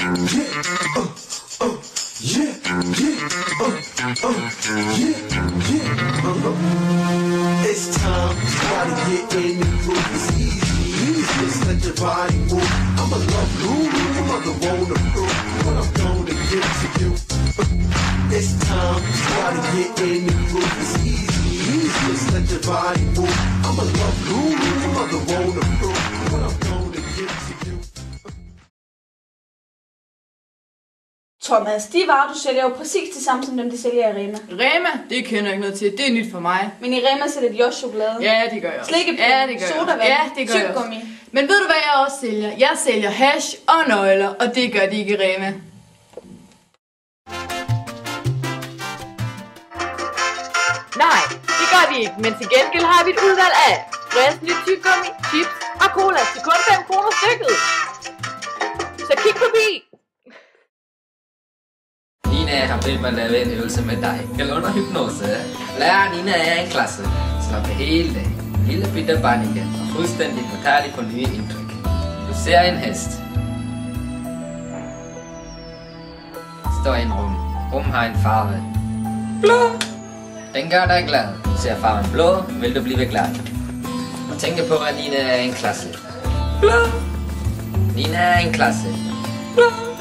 It's time, gotta get in the groove. It's easy, just let your body move. I'm a love guru, I'm on the road to prove what I'm gonna give to you. It's time, gotta get in the groove. It's easy, just let your body move. I'm a love guru, I'm on the road to prove what I'm gonna give to you. Thomas, de varer, du sælger jo præcis det samme som dem, de sælger i Rema. Rema, det kender jeg ikke noget til. Det er nyt for mig. Men i Rema sælger de også chokolade. Ja, det gør jeg også. Slikkepinde, ja, det gør sodavand, ja, det gør tyggegummi. Men ved du, hvad jeg også sælger? Jeg sælger hash og nøgler, og det gør de ikke i Rema. Nej, det gør vi ikke, men til gengæld har vi et udvalg af friske tyggegummi, chips og cola til kun 5 kroner stykket. Så kig forbi! Nina har bedt mig at lave en øvelse med dig. Skal under hypnose. Lærer Nina er en klasse. Slap hele dag. Lille bitte barn igen. Og fuldstændig modtagelig på nye indtryk. Du ser en hest. Står i en rum. Rum har en farve. Blå. Den gør dig glad. Ser farven blå, vil du blive glad. Og tænke på, at Nina er en klasse. Blå. Nina er en klasse. Blå.